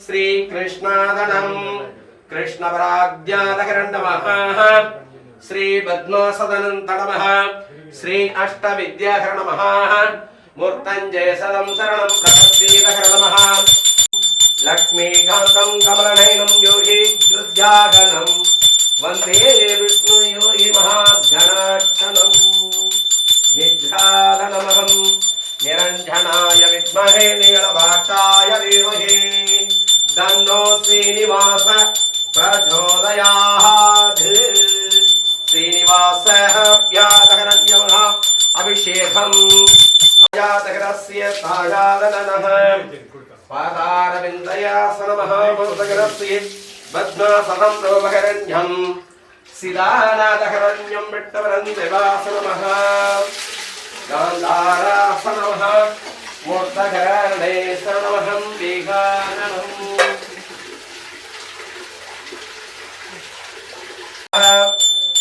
श्री कृष्णादनं कृष्णपराज्ञातकरं नमः श्री पद्मासदनं नमः श्री अष्टविद्याकरं नमः मूर्तञ्जय सदं शरणं प्रपद्येतकरं नमः लक्ष्मीकान्तं कमलनयनं योगी धृत्यागनं वन्दे विष्णु योगी महागणाक्षणं निध्यादनमहं निरञ्जनाय विद्महे नीलभाषाय धीमहि तन्नो श्रीनिवास प्रचोदयात् श्रीनिवासः व्याधकरण्यमः अभिषेकम् अजातकरस्य ताजादनः पादारविन्दयासनमः मूर्तकरस्य पद्मासनं रोमकरण्यं शिलानादकरण्यं विट्टवरं देवासनमः गान्धारासनमः मूर्तकरणे शरणमहं वेगाननम्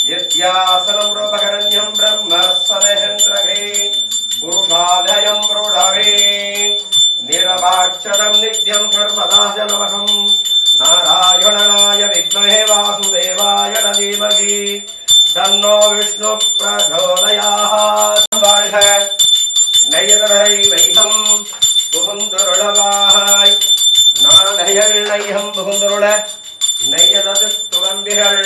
यत्यासनं रूपकरण्यं ब्रह्मस्वरहेन्द्रहे पुरुषाधयं प्रोढवे निरवाक्षरं नित्यं कर्मदाजनमहं नारायणाय विद्महे वासुदेवाय धीमहि तन्नो विष्णु प्रचोदयात् नयनधरै वैहं புகுந்தருளவாய் நாடயநையம் புகுந்தருள நெய்யதது துறம்பிகள்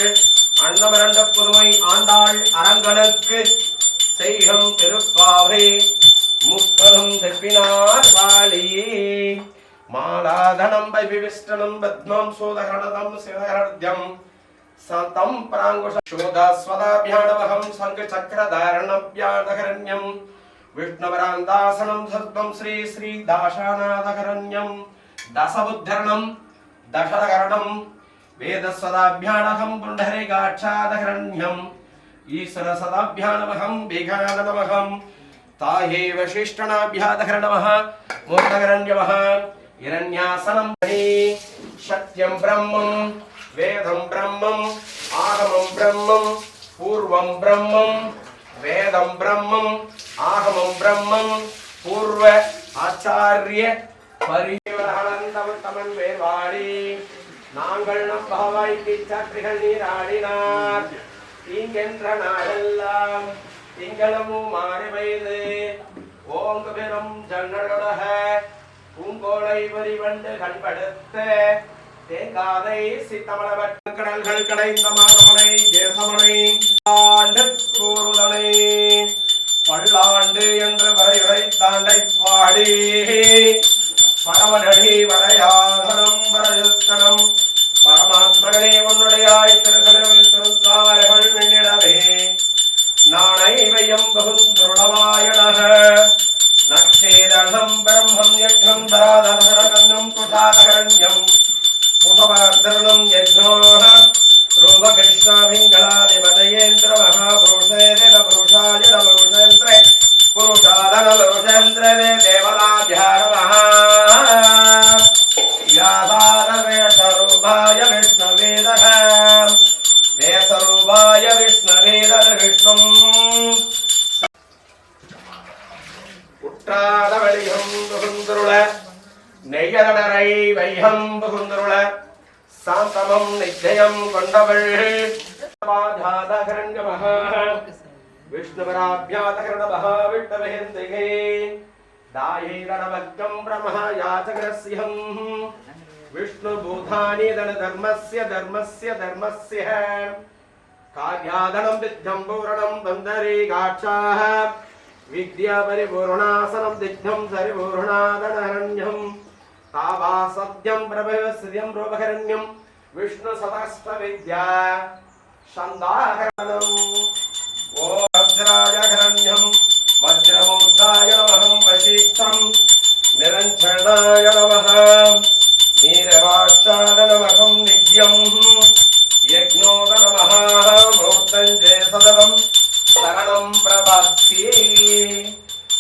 அன்னமரண்ட புதுமை ஆண்டாள் அரங்கனுக்கு செய்கம் திருப்பாவை முக்கதும் செப்பினார் வாழியே மாலாதனம் விவிஷ்டனம் பத்மம் சோதகரணதம் சிவகரத்யம் சதம் பிராங்குஷ சோதாஸ்வதாபியானவகம் சங்க சக்கரதாரணப்யாதகரண்யம் விஷ்ணுவராந்தாசனம் சத்வம் ஸ்ரீ ஸ்ரீ தாசாநாதகரண்யம் தசபுத்தரணம் தசதகரணம் वेदस्वदाभ्यानहं पुण्डरीकाक्षादहरण्यम् ईश्वरसदाभ्यानमहं वेगाननमहं ताहे वशिष्ठनाभ्यादहरणमः मूर्तकरण्यमः हिरण्यासनं सत्यं ब्रह्मं वेदं ब्रह्मम् आगमं ब्रह्मं पूर्वं ब्रह्मं वेदं ब्रह्मम् आगमं ब्रह्मं पूर्व आचार्य परिवरहनन्तमन् वेवाणी நாங்கள் நம் பகவாய்க்கு சற்றிகள் நீராடினார் தீங்கென்ற நாளெல்லாம் திங்களமும் மாறி பெய்து ஓங்கு பெரும் ஜன்னலுலக பூங்கோளை வரிவண்டு கண்படுத்த தேங்காதை சித்தமளவற்ற கடல்கள் கடைந்த மாதமனை தேசமனை ஆண்டு கூறுதனை பல்லாண்டு என்று வரையுறை தாண்டை பாடி பரமனடி வரையாதனம் வரயுத்தனம் பரமாத்மனே உன்னுடையாய் திருக்கடவில் திருத்தாமரைகள் மின்னிடவே நாணை வையம் பகுந்துருளவாயணக நக்ஷேதனம் பிரம்மம் யக்ஞம் தராதரணம் குஷாதகரண்யம் குஷபர்தனம் யக்ஞோஹ ரூபகிருஷ்ணாவிங்களாதிபதயேந்திர மகாபுருஷேத புருஷாய புருஷேந்திர पुरुषाधनपुरुषेन्द्रे देवताभ्यानमः व्यासारवेषरूपाय विष्णुवेदः वेषरूपाय विष्णुवेदविष्णुम् उट्टादवलिहं पुகுந்துருள நெய்யதடரை வைஹம் புகுந்துருள சாந்தமம் நிச்சயம் கொண்டவள் பாதாதகரண்யமः विष्णुवराभ्यातकरणमः विष्णुवेन्द्रिगे दायैरणवक्कं ब्रह्म याचकरस्यहं विष्णुभूतानि धर्मस्य कार्यादनं विद्यं पूरणं बन्धरीकाक्षाः विद्यापरिपूर्णासनं दिग्धं सरिपूर्णादनहरण्यं तावासत्यं प्रभवस्यं रूपकरण्यं विष्णुसहस्रविद्या छन्दाकरणम् ओ वज्रायकरण्यं वज्रमूर्धाय नमः वशिष्ठं निरञ्जनाय नमः नीरवाक्षाय नमः नित्यं यज्ञोद नमः मूर्तञ्जय सदनं शरणं प्रपद्ये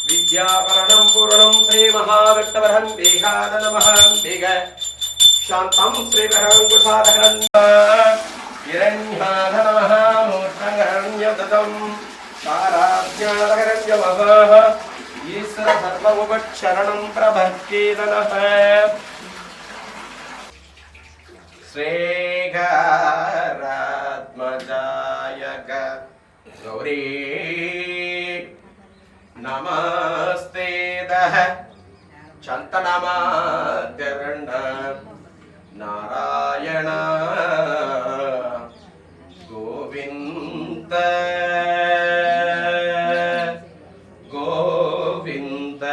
विद्यापरणं पूर्णं श्रीमहाविष्णुवरं वेगाद नमः वेग शान्तं श्रीवरङ्कुशादकरण्य हिरण्याध नमः मूर्तकरण्यदतं ताराज्ञादकरण्यमः ईश्वर सर्वोपक्षरणं प्रभक्ति नमः गौरी नमस्ते दह चंतनमाद्यरण्ड नारायण गोविंद गोविंद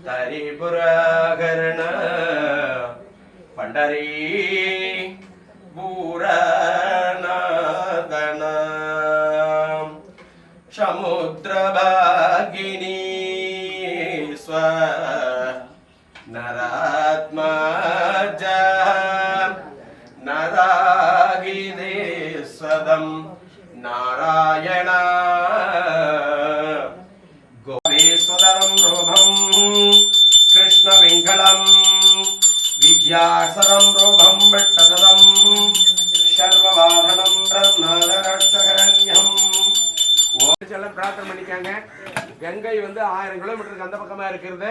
तरिपुराकर्ण पंडरी पूरनादन समुद्रभागिनी स्व नरात्मज नरागिदे स्वदं नारायण गोवेश्वरं रूपं कृष्णविङ्गलं विद्यासरं रूपं विट्टदं सर्ववादनं ब्रह्मदरक्षकरण्यम् ஓச்செல்லாம் பிரார்த்தனை பண்ணிக்காங்க. கங்கை வந்து 1000 கிலோமீட்டருக்கு அந்த பக்கமா இருக்கிறது.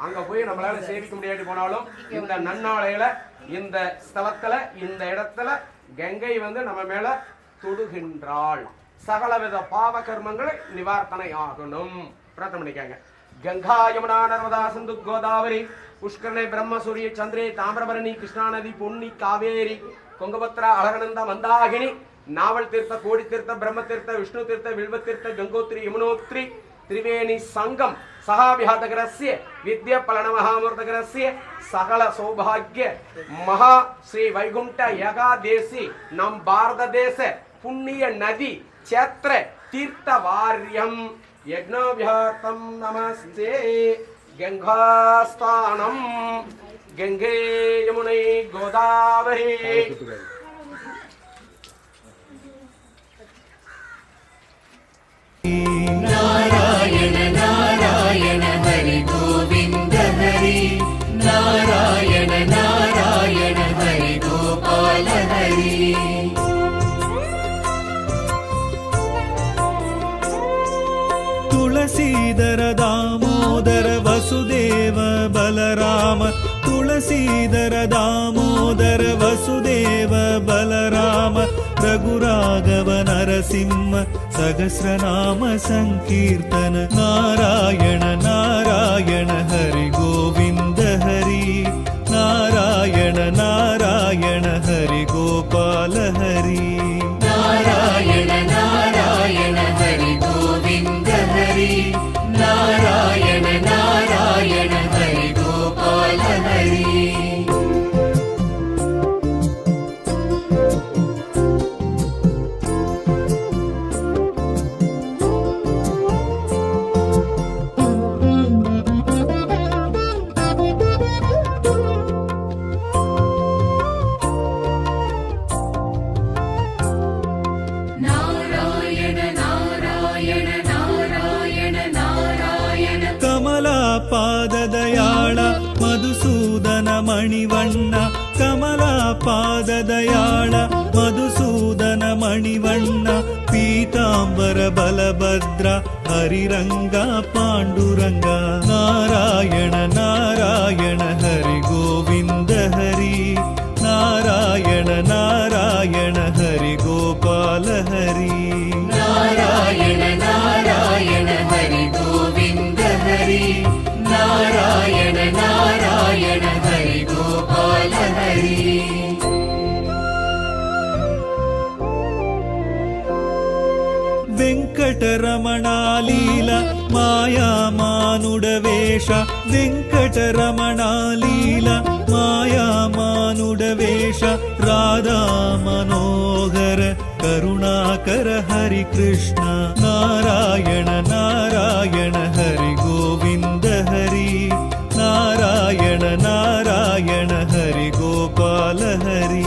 அங்க போய் நம்மளால சேவிக்க முடியாட்டி போனாலும் இந்த நன்னாளையில இந்த ஸ்தலத்துல இந்த இடத்துல கங்கை வந்து நம்ம மேல தொடுகின்றாள். சகலவித பாவ கர்மங்களை நிவாரணை ஆகணும். பிரார்த்தனை பண்ணிக்காங்க. கங்கா யமுனா நர்மதா சிந்து கோதாவரி புஷ்கரணை பிரம்ம சூரிய சந்திரே தாமிரபரணி கிருஷ்ணா நதி பொன்னி காவேரி கொங்கபத்ரா அழகநந்த மந்தாகினி नावल तीर्थ कोड़ी तीर्थ ब्रह्म तीर्थ विष्णु तीर्थ बिल्व तीर्थ गंगोत्री यमुनोत्री त्रिवेणी संगम सहाविहातकरस्य विद्या फलन महामूर्तकरस्य सकल सौभाग्य महा श्री वैकुंठ यगादेशी नम भारत देश पुण्य नदी क्षेत्र तीर्थ वार्यम यज्ञाभ्यार्थम नमस्ते गंगास्थानम गंगे यमुने गोदावरी नारायण नारायण हरि गोविंद हरि नारायण नारायण हरि गोपाल हरि तुलसीधर दामोदर वसुदेव बलराम तुलसीधर दामोदर वसुदेव बलराम रघुराघव नरसिंह सहस्रनाम संकीर्तन नारायण नारायण हरि गोविंद हरि नारायण नारायण हरि गोपाल हरि नारायण नारायण हरि गोविंद हरि नारायण नारायण हरि गोपाल हरि पाददयाळ मधुसूदन मणिवण्ण कमला पाददयाळ मधुसूदन मणिवण्ण पीतांबर बलभद्र हरिरंगा पाण्डुरंगा नारायण नारायण हरि गोविंद हरि नारायण नारायण हरि गोपाल हरि नारायण नारायण हरि गोविंद हरि नारायण नारायण हरि गोपाल हरि वेंकटरमणा लीला माया मानुड वेश वेंकटरमणा लीला माया मानुड वेश राधा मनोहर करुणाकर हरि कृष्ण नारायण नारायण हरि गोविंद हरि नारायण नारायण हरि गोपाल हरि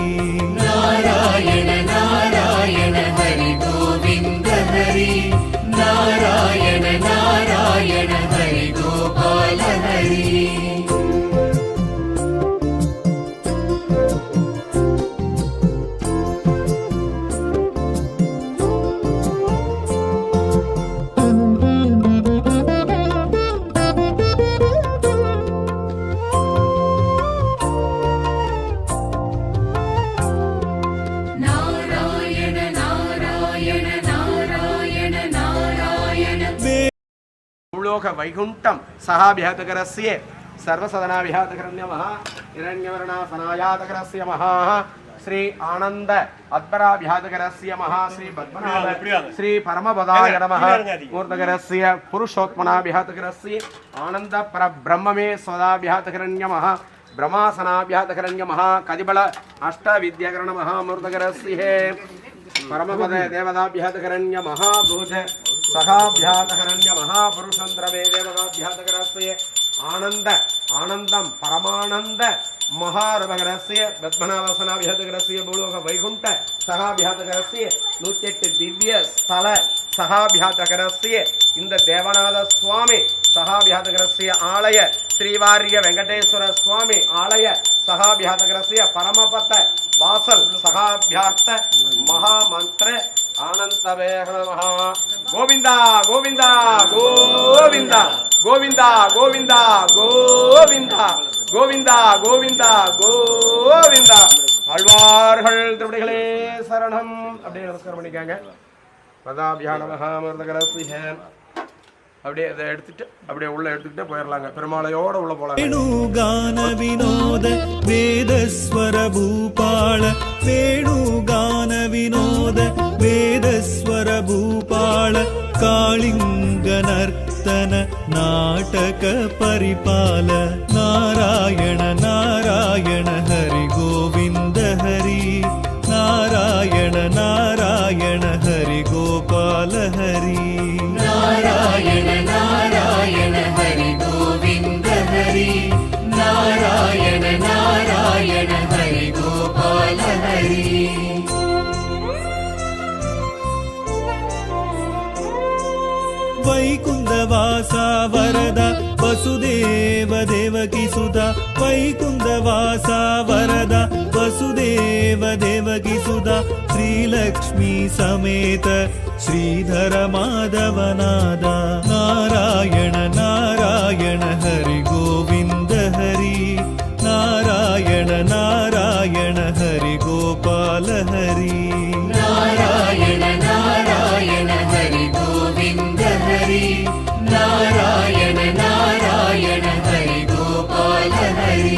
नारायण नारायण हरि गोविंद हरि नारायण नारायण हरि गोपाल हरि பூலோக வைகுண்டம் சகாபியாதகரஸ்ய சர்வசதனாபியாதகரண்யமஹ இரண்யவர்ணாசனாயாதகரஸ்ய மஹா ஸ்ரீ ஆனந்த அத்பராபியாதகரஸ்ய மஹா ஸ்ரீ பத்மநாப ஸ்ரீ பரமபதாய நமஹ மூர்த்தகரஸ்ய புருஷோத்மனாபியாதகரஸ்ய ஆனந்த பரபிரம்மே சதாபியாதகரண்யமஹ ब्रह्मासनाभ्यातकरण्यमः कदिबल अष्टविद्याकरणमः मूर्तकरस्ये परमपद देवताभ्यातकरण्यमः भूज सखाभ्यातकरण्यमः पुरुषन्द्रवे देवताभ्यातकरस्ये आनन्द आनन्दं परमानन्द महारभकरस्ये पद्मनाभसनाभ्यातकरस्ये भूलोक वैकुण्ठ सखाभ्यातकरस्ये 108 दिव्य स्थल सखाभ्यातकरस्ये இந்த தேவநாத சுவாமி சகாபியாதகரஸ்ய ஆலய ஸ்ரீவாரிய வெங்கடேஸ்வர சுவாமி ஆலய சகாபியாதகரஸ்ய பரமபத வாசல் சகாபியார்த்த மகாமந்திர ஆனந்தவேஹ மஹா கோவிந்தா கோவிந்தா கோவிந்தா கோவிந்தா கோவிந்தா கோவிந்தா கோவிந்தா கோவிந்தா கோவிந்தா ஆழ்வார்கள் திருவடிகளே சரணம். அப்படியே நமஸ்காரம் பண்ணிக்காங்க. பதாபியான மகாமர்தகரஸ்ய அப்படியே அதை எடுத்துட்டு அப்படியே உள்ள எடுத்துக்கிட்டே போயிடலாங்க. பெருமாளையோட உள்ள போலாம். வேணுகான வினோத வேதஸ்வர பூபாள வேணுகான வினோத வேதஸ்வர பூபாள காளிங்க நர்த்தன நாடக பரிபால நாராயண நாராயண ஹரி கோவிந்த ஹரி நாராயண நாராயண ஹரி கோபால ஹரி நாராயண நாராயண ஹரி கோவிந்த ஹரி நாராயண நாராயண ஹரி கோபால ஹரி. வைகுந்த வாசா வரத வசுதேவ தேவகி சுதா வைகுந்த வாசா வரத வசுதேவ தேவகி சுதா ஸ்ரீலக்ஷ்மி சமேத ஸ்ரீதர மாதவநாதா நாராயண நாராயண ஹரி கோவிந்த ஹரி நாராயண நாராயண ஹரி கோபால ஹரி நாராயண நாராயண ஹரி கோவிந்த ஹரி நாராயண நாராயண ஹரி கோபால ஹரி.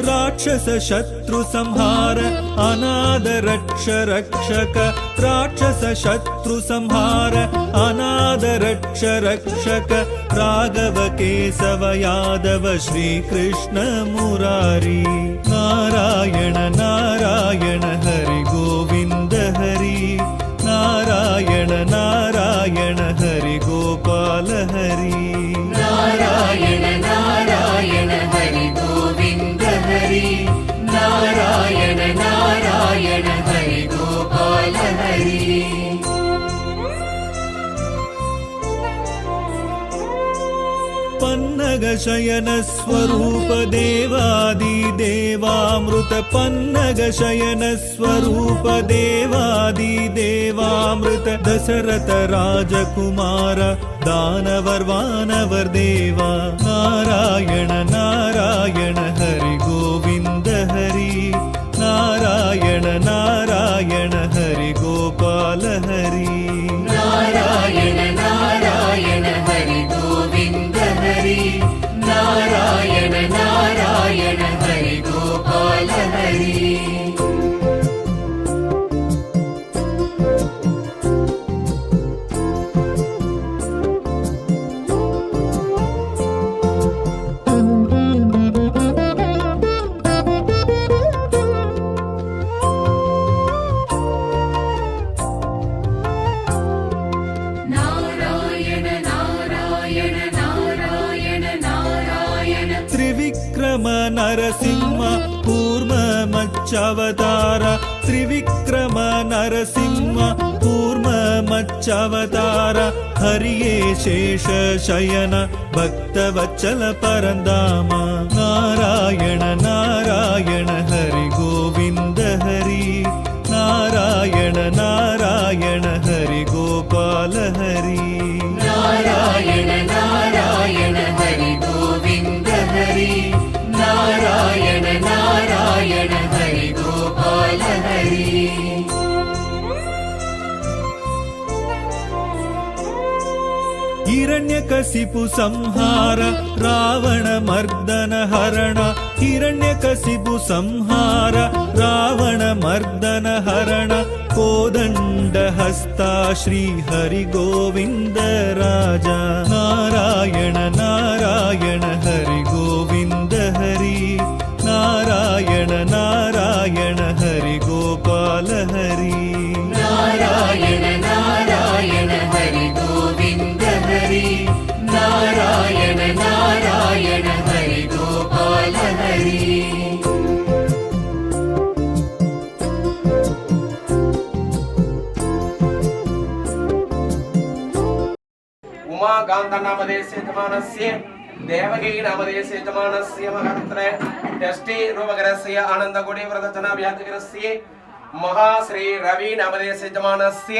राक्षस शत्रु संहार अनाद रक्ष रक्षक राक्षस शत्रु संहार अनाद रक्ष रक्षक राघव केशव यादव श्री कृष्ण मुरारी नारायण नारायण हरि गोविंद हरि नारायण नारायण हरि गोपाल हरि नारायण नारायण हरि गोविंद हरि नारायण नारायण हरि गोपाल हरि. पन्नग शयन स्वरूप देवादि देवामृत पन्नग शयन स्वरूप देवादि देवामृत दशरथ राजकुमार दानवर वानवर देवा नारायण नारायण हरि गोविंद हरि नारायण नारायण हरि गोपाल हरि नारायण नारायण हरि गोविंद हरि नारायण नारायण हरि गोपाल हरि. त्रिविक्रम नरसिंह कूर्म मच्चावतार त्रिविक्रम नरसिंह कूर्म मच्चवतार हरिये शेष शयन भक्तवत्सल परन्दाम नारायण नारायण हरि गोविन्द हरि नारायण नारायण हरि गोपाल हरि नारायण नारायण हरि गोविन्द हरि नारायण नारायण हरि गोपाल हरि हिरण्यकशिपु संहार रावण मर्दन हरण हिरण्यकशिपु संहार रावण मर्दन हरण कोदंड हस्ता श्री हरि गोविंद राजा नारायण नारायण हरि गोविंद हरि नारायण नारायण हरि गोपाल हरि नारायण नारायण हरि गोविन्द हरि नारायण नारायण हरि गोपाल हरि उमाकान्त नामधेयस्य यजमानस्य देवकी नामधेयस्य यजमानस्य महत्र षष्ठी रूपकरस्य आनन्दकोटि व्रतचनाभ्यातकरस्य महाश्री रवि नामधेयस्य यजमानस्य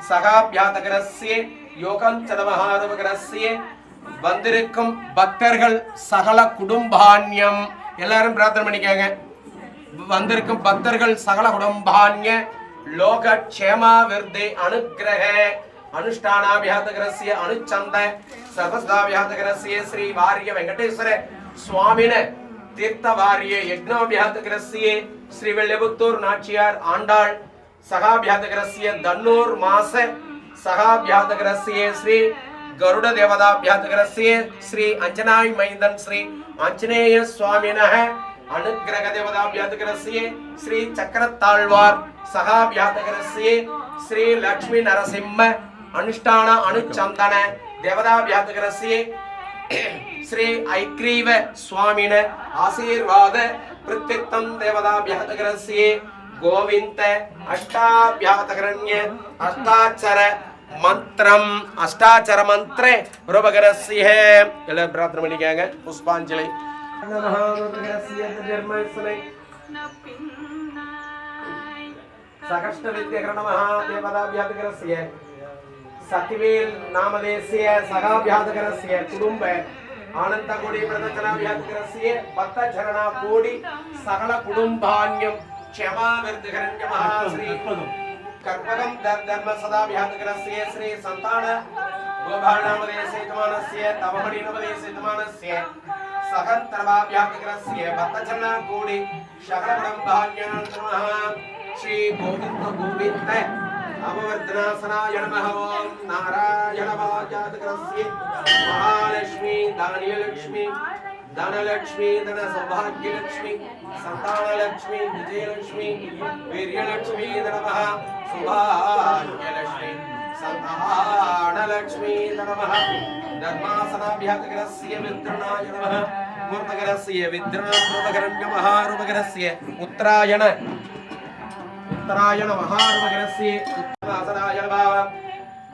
सகாபியாதகரस्य யோகஞ்சன மகாரூபகரस्य வந்திருக்கும் பக்தர்கள் சகல குடும்பான்யம் எல்லாரும் பிரார்த்தனை பண்ணிக்கங்க. வந்திருக்கும் பக்தர்கள் சகல குடும்பான்ய லோக க்ஷேமா விருத்தி அனுக்கிரக अनुष्ठानाभ्यातकरस्य अनुचंद सर्वसदाभ्यातकरस्य श्री वार्य वेंकटेश्वर स्वामिन तीर्थवार्य यज्ञाभ्यातकरस्य श्री वेल्लपुत्तूर नाचियार आंडाळ सहाभ्यातकरस्य दन्नूर मास सहाभ्यातकरस्य श्री गरुड देवताभ्यातकरस्य श्री अंजनाय मैदन श्री आंजनेय स्वामिनः अनुग्रह देवताभ्यातकरस्य श्री चक्रताळ्वार सहाभ्यातकरस्य श्री लक्ष्मी नरसिंह अनुष्ठान अनुचंदन देवताभ्यातकरस्य श्री ऐक्रीव स्वामिन आशीर्वाद प्रत्यक्तं देवताभ्यातकरस्य गोविंद अष्टाभ्यातकरण्य अष्टाचर मंत्र रूपकरस्य ಎಲ್ಲ ಪ್ರಾರ್ಥನೆ ಮಾಡಿಕங்க पुष्पांजलि नमः रूपकरस्य धर्मस्ने सकष्ट विद्यकरणमः देवताभ्यातकरस्य सतिवेल नामधेयस्य सहाभ्यातकरस्य कुटुंब आनंदकोटि प्रदर्शनाभ्यातकरस्य भक्तचरणा कोटि सकल कुटुंबान्यं क्षमा विर्धकरण्य महाश्री कर्पगम धर्म सदाभ्यातकरस्य श्री संतान गोभाळ नामधेयस्य यजमानस्य तवमणि नामधेयस्य यजमानस्य सहन्तरभाभ्यातकरस्य भक्तचरणा कोटि सकल कुटुंबान्यं नमः श्री गोविंद अमवर्धनासनाय नमः ओम नारायण वाजातकरस्य महालक्ष्मी धान्यलक्ष्मी धनलक्ष्मी धन सौभाग्यलक्ष्मी संतानलक्ष्मी विजयलक्ष्मी वीर्यलक्ष्मी नमः सौभाग्यलक्ष्मी संतानलक्ष्मी नमः धर्मासनाभ्यातकरस्य विद्रणाय नमः मूर्तकरस्य विद्रणारूपकरण्य महारूपकरस्य उत्तरायण उत्तरायण महारूपकरस्य उत्तरासनाय नमः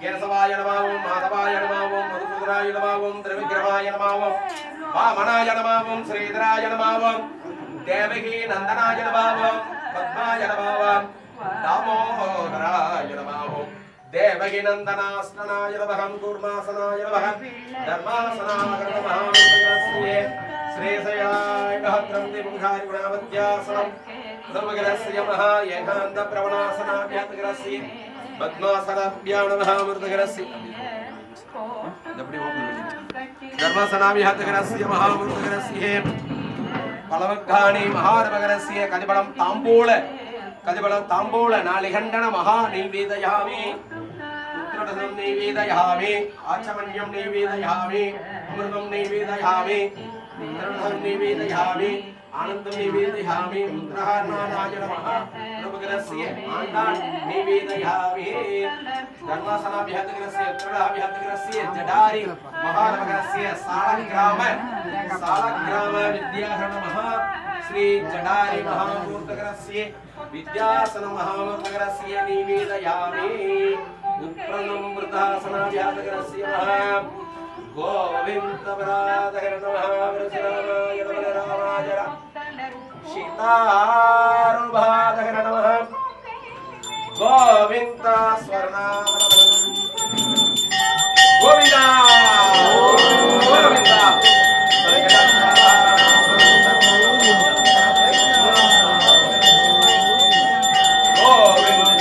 केशवाय नमः माधवाय नमः मधुसूदनाय नमः त्रिविक्रमाय नमः वामनाय नमः श्रीधराय नमः देवकी नंदनाय नमः पद्माय नमः दामोदराय नमः देवकी नंदनास्तनाय नमः कूर्मासनाय नमः धर्मासनाय नमः श्रेयसाय महत्रं दिमुखारि गुणावत्यासनं रूपकरस्य महा एकान्त प्रवणासनाभ्यातकरस्य पद्मासनाभ्यां नमः मूर्तकरस्य धर्मासनाभ्यातकरस्य महामूर्तकरस्य पलवग्गाणि महारूपकरस्य कदिबलं ताम्बूल नालिगण्डन महानैवेदयामि उत्तरदं नैवेदयामि आचमन्यं नैवेदयामि अमृतं नैवेदयामि धर्मं नैवेदयामि आनंदं नैवेदयामि रुद्रहारनाय नमः रूपकरस्य आण्डाळ नैवेदयामि धर्मासनाभ्यातकरस्य उत्तराभ्यातकरस्य जडारि महारूपकरस्य सालग्राम विद्याहरण महा श्री जडारि महामूर्तकरस्य विद्यासन महामूर्तकरस्य नैवेदयामि उपरणं वृद्धासनाभ्यातकरस्य गोविन्दपराधकर नमः वृषरामाय बलरामाय सीतारुभाधकर नमः गोविन्द स्वर्णामणं गोविन्द गोविन्द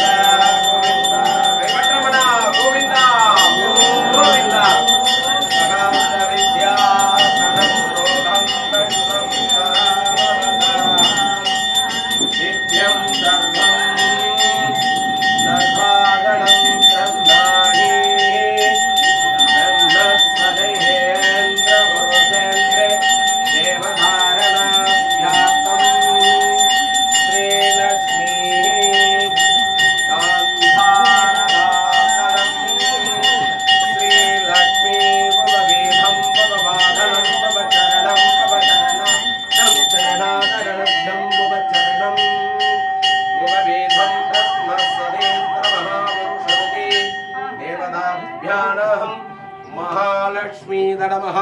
महालक्ष्मीधरमः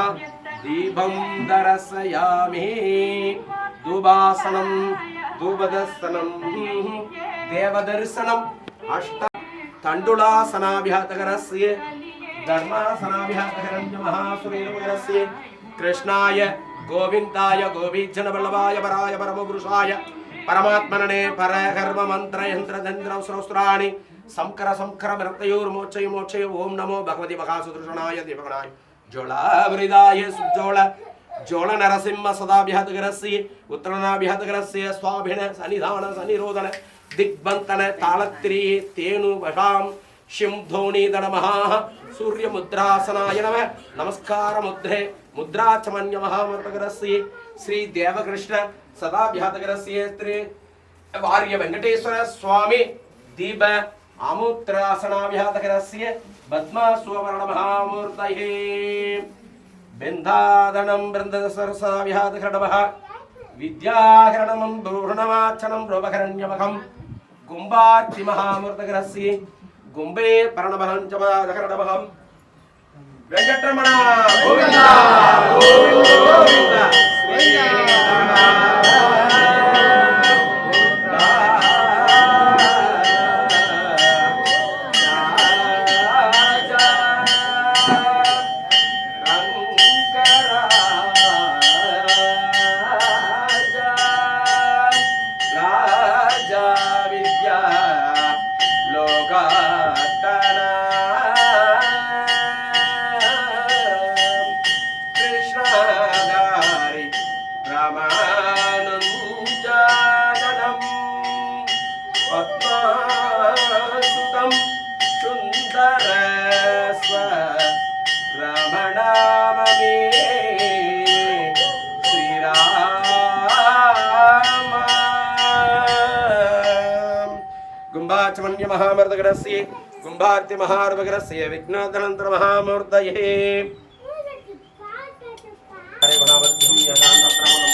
दीपं दर्शयामि दुबासनं दुबदर्शनं देवदर्शनम् अष्ट तण्डुलासनाभ्यातकरस्य धर्मासनाभ्यातकरं महासुरेन्द्रस्य कृष्णाय गोविन्दाय गोपीजनवल्लभाय पराय परमपुरुषाय परमात्मने परकर्म मंत्र यंत्र तंत्र स्रोस्त्राणि संकर संकर मृत्योर्मोक्षय मोक्षय ओम नमो भगवती महासुदर्शनाय देवगणाय ज्वलावृदाय सुज्ज्वल ज्वल नरसिंह सदाभ्यातकरस्य उत्तरनाभ्यातकरस्य स्वाभिन सन्निधान सन्निरोधन दिग्बंतन तालत्रि तेनु वशाम शिंधोनी दनमहा सूर्य मुद्रासनाय नमः नमस्कार मुद्रे मुद्राचमन्य महामर्तकरस्य श्री देवकृष्ण सदाभ्यातकरस्य श्री वार्य वेंकटेश्वर स्वामी दीप आमुत्रासनाभ्यातकरस्य पद्मासुवर्ण महामूर्तये बिन्दादनं बृन्दसरसाभ्यातकरणमः विद्याहरणं भूषणमाचनं प्रोपकरण्यमहं कुम्भार्ति महामूर्तकरस्य गुम्बे पर्णमहंचमादकरणमहं वेंकटरमण गोविंद गोविंद गुम्बाचमन्य महामर्दगरस्य गुम्बार्ति महार्वगरस्य विघ्नदनंतर महामूर्तये हरे भगवत्यं यशान्तप्रमणं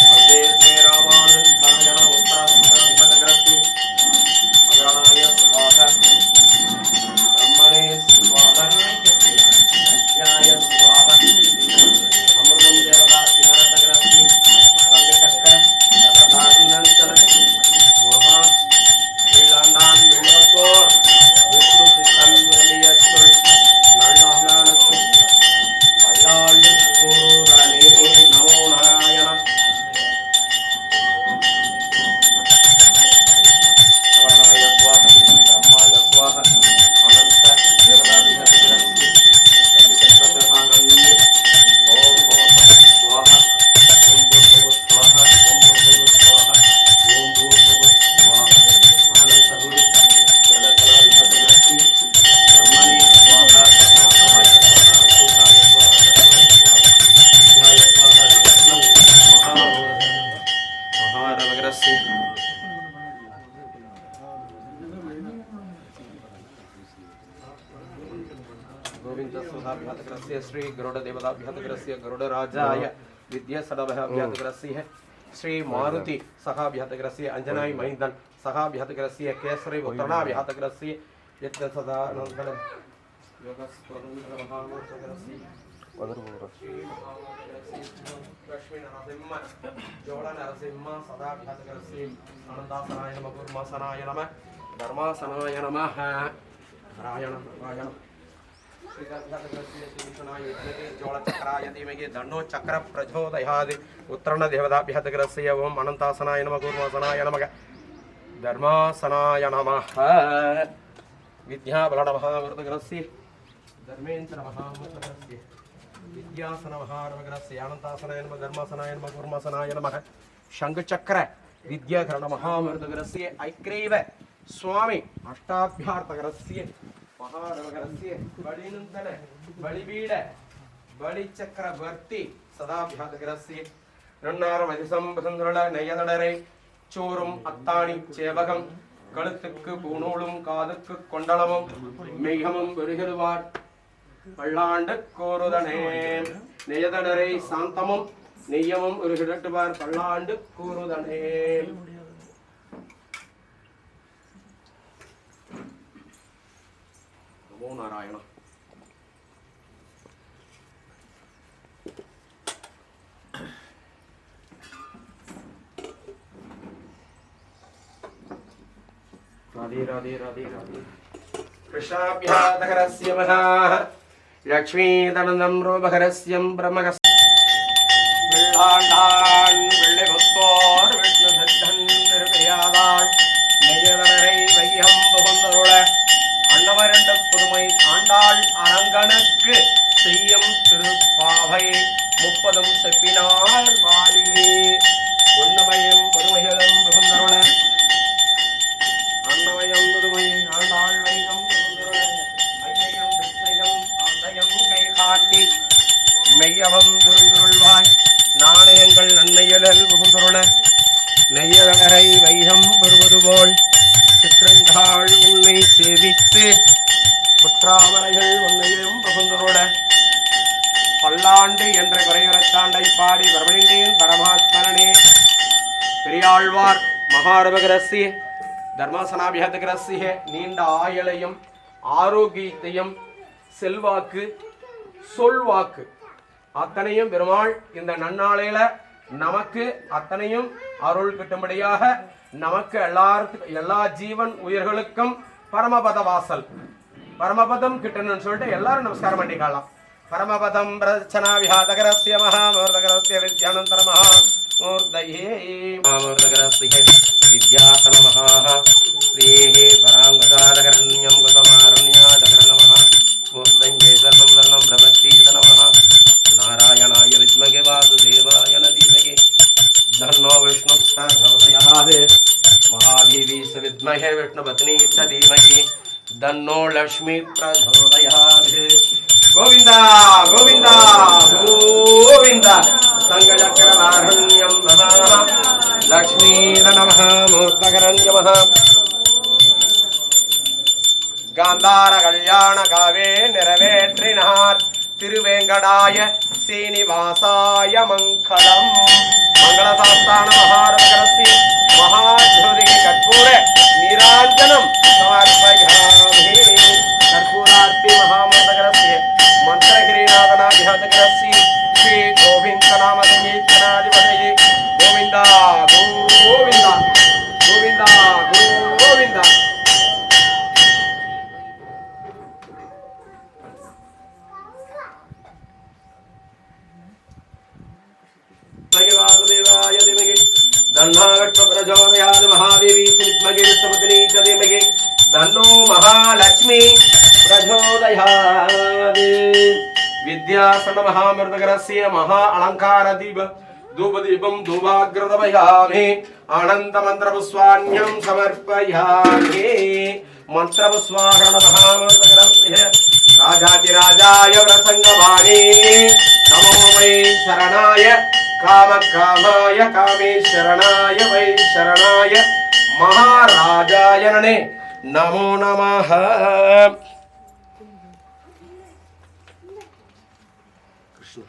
वन्दे श्री रामानुजाय उत्तरासुरगरस्य अग्रणाय स्वाहा ब्रह्मणे स्वाहा विद्याय स्वाहा अमृतं देवता विनाशगरस्य संगचक्र तथाधारणंचल मोहा वेलांडान वेलतो विष्णु सिद्धं नियत्तुल नल्लाहनानत्तु पल्लांडु कोरुराने नमो नारायण अवनाय स्वाहा ब्रह्माय स्वाहा अनंत देवताभ्यः संगचक्रधारण्ये ओम स्वाहा ओम भूर्भुवः स्वाहा ओम भूर्भुवः स्वाहा ओम भूर्भुवः स्वाहा अनंत गुरु प्रदत्तनाभिषेकग्रस्ति ब्रह्मणे स्वाहा महामाय स्वाहा अद्भुताय स्वाहा विद्याय स्वाहा विष्णु महारवग्रस्ति गोविंद सुधाभ्यातग्रस्य श्री गरुड़ देवताभ्यातग्रस्य गरुड़राजाय विद्यासदाभ्यातग्रस्य श्री मारुति सखाभ्यातग्रस्य अंजनाय महिंदन सखाभ्यातग्रस्य केसरी उत्तरणाभ्यातग्रस्य यत्र सदा अनन्तरं योगस्वतन्त्र महामूर्तकरस्य लक्ष्मी नरसिंह जोड़ नरसिंह सदा ख्यातकरस्य अनन्तासनाय नमः कुर्मासनाय नमः धर्मासनाय नमः नारायण नारायण जोड़चक्राय धीमहि धन्नो चक्र प्रचोदयात् उत्तरण देवताभ्यः ओम अनंतासनाय नमः कूर्मासनाय नमः धर्मासनाय नमः विद्याबल महामृतग्रस्य धर्मेन्द्र महामृतग्रस्य विद्यासन महामृतग्रस्य अनंतासनाय नमः धर्मासनाय नमः कूर्मासनाय नमः शंखचक्र विद्याकरण महामृतग्रस्य ऐक्रेव स्वामी अष्टाभ्यार्थकरस्य महानवकरस्य बलिनंदन बलिबीड बलिचक्रवर्ती सदाभ्यातकरस्य नन्नारमதிசம்பந்தருள நயதடரை சோறும் அத்தாணி சேவகம் கழுத்துக்கு பூணூலும் காதுக்கு கொண்டலமும் மெய்கமும் பெருகிடுவார் பல்லாண்டு கூறுதனே நெய்தடரை சாந்தமும் நெய்யமும் ஒரு கிடட்டுவார் பல்லாண்டு கூறுதனே नमो नारायण राधे राधे राधे राधे कृष्णाभ्यादकरस्य महा लक्ष्मीधनन्दं रोमहरस्यं ब्रह्मकस्य வெள்ளாண்டான் வெள்ளை முத்தோர் விஷ்ணு சத்தன் திருமையாதாள் நெய்யதரை வையம் புகந்தருள அன்னவரண்ட புதுமை ஆண்டாள் அரங்கனுக்கு செய்யும் திருப்பாவை 30 செப்பினார் வாலியே உன்னமயம் புதுமைகளும் புகுந்தருள அன்னமயம் புதுமை ஆண்டாள் வைகம் புகுந்தருள ஐயம் விஷ்ணையம் ஆந்தயம் கை காட்டி மெய்யவம் திருந்துருள்வாய் நாணயங்கள் நன்மையலல் புகுந்தருள நெய்யதரை வைகம் பெறுவது போல் சிற்றந்தாள் உன்னை சேவித்து குற்றாமரைகள் உன்னையும் பகுந்தரோட பல்லாண்டு என்ற குறையுறத்தாண்டை பாடி வரவழிந்தேன் பரமாத்மனே பெரியாழ்வார் மகாரபகரசி தர்மாசனாபியதகரசிய நீண்ட ஆயுளையும் ஆரோக்கியத்தையும் செல்வாக்கு சொல்வாக்கு அத்தனையும் பெருமாள் இந்த நன்னாளையில நமக்கு அத்தனையும் அருள் கிட்டும்படியாக நமக்கு எல்லா ஜீவன் உயிர்களுக்கும் பரமபத வாசல் பரமபதம் கிட்டணும்னு சொல்லிட்டு எல்லாரும் நமஸ்காரம் பண்ணிக்கலாம் பரமபதம் பிரச்சனா விஹாதகரஸ்ய மகாமூர்தகரஸ்ய வித்யானந்தர மகாமூர்தயே மகாமூர்தகரஸ்ய வித்யாசன மகா ஸ்ரீஹே பராங்கசாதகரண்யம் குசமாரண்யாதகர நமः மூர்த்தஞ்சே சர்வம் சர்வம் பிரபத்தீத நமः நாராயணாய வித்மகே வாசுதேவாய தீமகி धन्नो विष्णु प्रचोदयात् महादेवी स विद्महे विष्णुपत्नी च धीमहि धन्नो लक्ष्मी प्रचोदयात् गोविंदा गोविंदा गोविंदा संगचक्रवारण्यं नमः लक्ष्मीधनमः मूर्तकरण्यमः गांधार कल्याण कावे निरवेत्रिनार तिरुवेंकटाय श्रीनिवासाय मंगलम् मंगलशास्त्राण महारवकरस्य महाज्योतिके कर्पूर नीराञ्जनं समर्पयामि कर्पूरार्ति महामंत्रकरस्य मंत्रगिरिनाथनाभिहतकरस्य श्री गोविंदनाम संकीर्तनाधिपतये गोविंदा गोविंदा गोविंदा गोविंदा प्रचोदयात् महादेवी श्रीमगे विष्णुपत्नी च धीमहि धन्नो महालक्ष्मी प्रचोदयात् विद्यासन महामृतकरस्य महा अलंकार दीप धूपदीपं धूपाग्रदमयामि आनन्दमन्त्रपुष्पाण्यं समर्पयामि मंत्रपुष्पाहरण महामृतकरस्य राजाधिराजाय प्रसंगवाणी नमो वै शरणाय काम कामाय कामेश्वरणाय वै शरणाय महाराजाय नमो नमः कृष्ण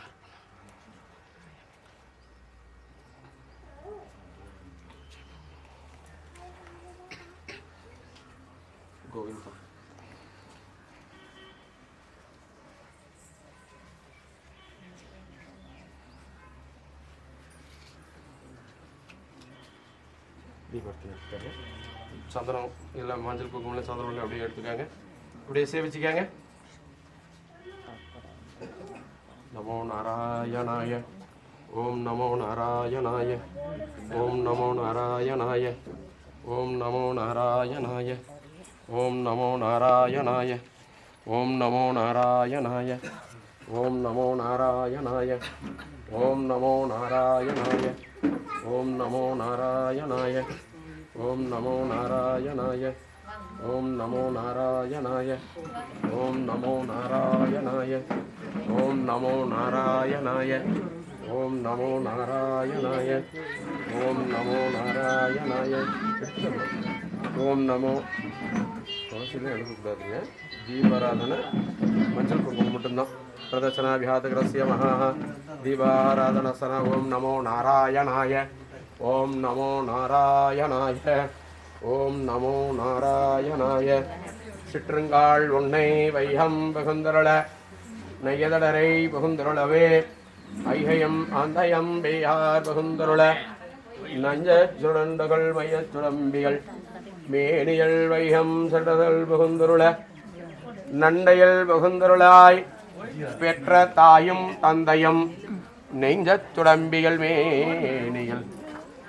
गोविंद தீபர்த்தி எடுத்துக்காங்க. சந்திரம் இல்லை மஞ்சள் குங்குமம் சந்திரம் அப்படியே எடுத்துக்காங்க. அப்படியே சேவிச்சுக்காங்க. நமோ நாராயணாய. ஓம் நமோ நாராயணாய. ஓம் நமோ நாராயணாய. ஓம் நமோ நாராயணாய. ஓம் நமோ நாராயணாய. ஓம் நமோ நாராயணாய. ஓம் நமோ நாராயணாய. ஓம் நமோ நாராயணாய. ஓம் நமோ நாராயணாய. ஓம் நமோ நாராயணாய. ஓம் நமோ நாராயணாய. ஓம் நமோ நாராயணாய. ஓம் நமோ நாராயணாய. ஓம் நமோ நாராயணாய. ஓம் நமோ நாராயணாய. ஓம் நமோ துளசிலாம் எடுக்கக்கூடாதுங்க. தீபாராதனை மஞ்சள் குங்குமம் மட்டும்தான். பிரதட்சணா விஹாதகிரஸ்ய மகா தீபாராதனசன. ஓம் நமோ நாராயணாய. ஓம் நமோ நாராயணாய. ஓம் நமோ நாராயணாய. சிற்றுங்கால் உன்னை வைகம் பகுந்தருள நெய்யதடரை பகுந்தருளவே ஐகயம் ஆந்தயம் பெய்யார் பகுந்தருள நஞ்ச சுரண்டுகள் மையச் சுரம்பிகள் மேனியல் வைகம் சென்றதல் பகுந்தருள நண்டையில் பகுந்தருளாய் பெற்ற தாயும் தந்தையும் நெஞ்சத் துடம்பிகள் மேனியல்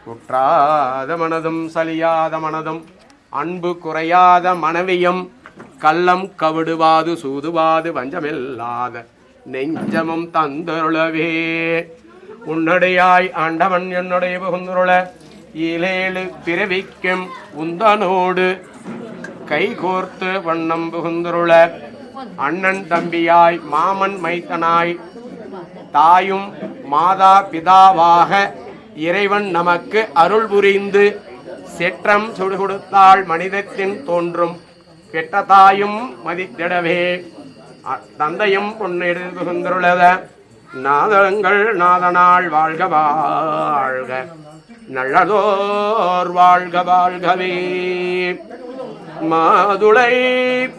குற்றாத மனதும் சலியாத மனதும் அன்பு குறையாத மனைவியும் கள்ளம் கவிடுவாது சூதுவாது வஞ்சமில்லாத நெஞ்சமும் தந்தருளவே உன்னடையாய் ஆண்டவன் என்னுடைய புகுந்துருள ஈலேழு பிறவிக்கும் உந்தனோடு கைகோர்த்து வண்ணம் புகுந்துருள அண்ணன் தம்பியாய் மாமன் மைத்தனாய் தாயும் மாதா பிதாவாக இறைவன் நமக்கு அருள் புரிந்து செற்றம் சுடு கொடுத்தாள் மனிதத்தின் தோன்றும் பெற்ற தாயும் மதித்திடவே தந்தையும் பொன்னெடு புகுந்துருளத நாதங்கள் நாதனாள் வாழ்க வாழ்க நல்லதோர் வாழ்க வாழ்கவே மாதுளை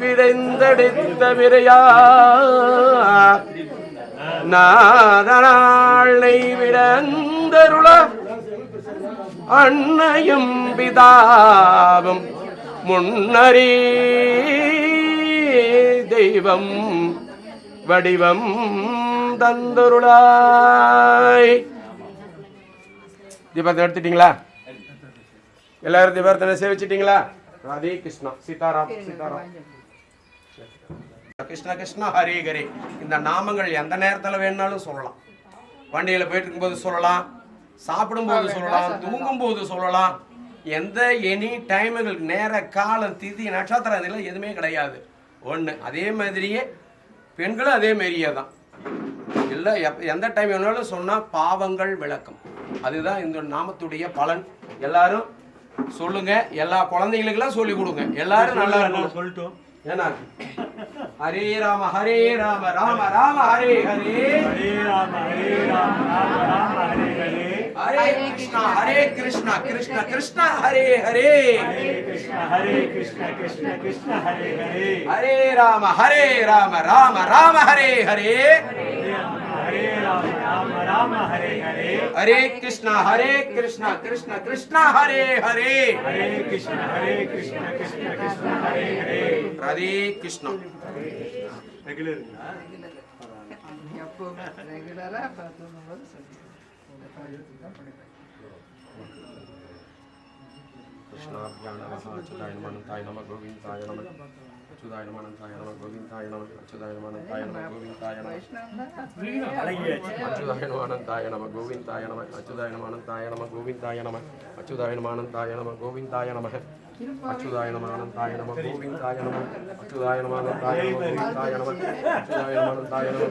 பிறந்தெடுத்த விரையா நாதனாளை விடந்தருள அன்னையும் பிதாவும் முன்னரே தெய்வம் வடிவம் தந்தருளாய். தீபத்தை எடுத்துட்டீங்களா? எல்லாரும் தீபத்தை சேவிச்சிட்டீங்களா? ராதே கிருஷ்ணா. சீதாராம் சீதாராம். கிருஷ்ணா கிருஷ்ணா ஹரே ஹரே. இந்த நாமங்கள் எந்த நேரத்தில் வேணாலும் சொல்லலாம். வண்டியில் போயிட்டு இருக்கும்போது சொல்லலாம், சாப்பிடும்போது சொல்லலாம், தூங்கும் போது சொல்லலாம். எந்த எனி டைமுகளுக்கு நேர காலம் திதி நட்சத்திரம் இதெல்லாம் எதுவுமே கிடையாது. ஒன்று அதே மாதிரியே பெண்களும் அதே மாதிரியே தான். இல்லை எந்த டைம் வேணாலும் சொன்னால் பாவங்கள் விளக்கம். அதுதான் இந்த நாமத்துடைய பலன். எல்லாரும் சொல்லுங்க. எல்லா குழந்தைங்களுக்கெல்லாம் சொல்லி கொடுங்க. எல்லாரும் நல்லா இருக்கணும் சொல்லிட்டோம். ஏன்னா ஹரே ராம ஹரே ராம ராம ராம ஹரே ஹரே ஹரே ராம ராம ராம ஹரே ஹரே ஹரே கிருஷ்ணா கிருஷ்ண கிருஷ்ண ஹரே ஹரே ஹரே கிருஷ்ணா கிருஷ்ண கிருஷ்ண ஹரே ஹரே ஹரே ராம ராம ராம ஹரே ஹரே ஹரே ராம ராம ஹரே ஹரே ஹரே கிருஷ்ணா கிருஷ்ண கிருஷ்ண ஹரே ஹரே ஹரே கிருஷ்ண கிருஷ்ண கிருஷ்ண ஹரே ஹரே ராதே கிருஷ்ணா. ரெகுலர் ரெகுலரா பார்த்தும்போது கிருஷ்ணாபியாய நமः அச்சுதாய நமः அனந்தாய நமः கோவிந்தாய நமः அச்சுதாய நமः அனந்தாய நமः கோவிந்தாய நமः அச்சுதாய நமः அனந்தாய நமः கோவிந்தாய நமः அச்சுதாய நமः அனந்தாய நமः கோவிந்தாய நமः அச்சுதாய நமः அனந்தாய நமः கோவிந்தாய நமः அச்சுதாய நமः அனந்தாய நமः கோவிந்தாய நமः அச்சுதாய நமः அனந்தாய நமः கோவிந்தாய நமः அச்சுதாய நமः அனந்தாய நமः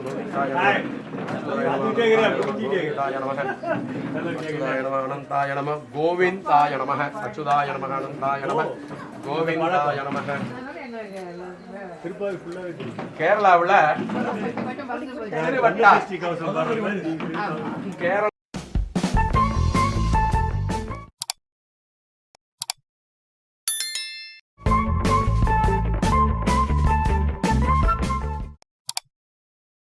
கோவிந்தாய நமः அச்சுதாய நமः அனந்தாய நமः கோவிந்தாய நமः அச்சுதாய நமः அனந்தாய நமः கோவிந்தாய நமः அச்சுதாய நமः அனந்தாய நமः கோவிந்தாய நமः. கேரளாவில் கேரளா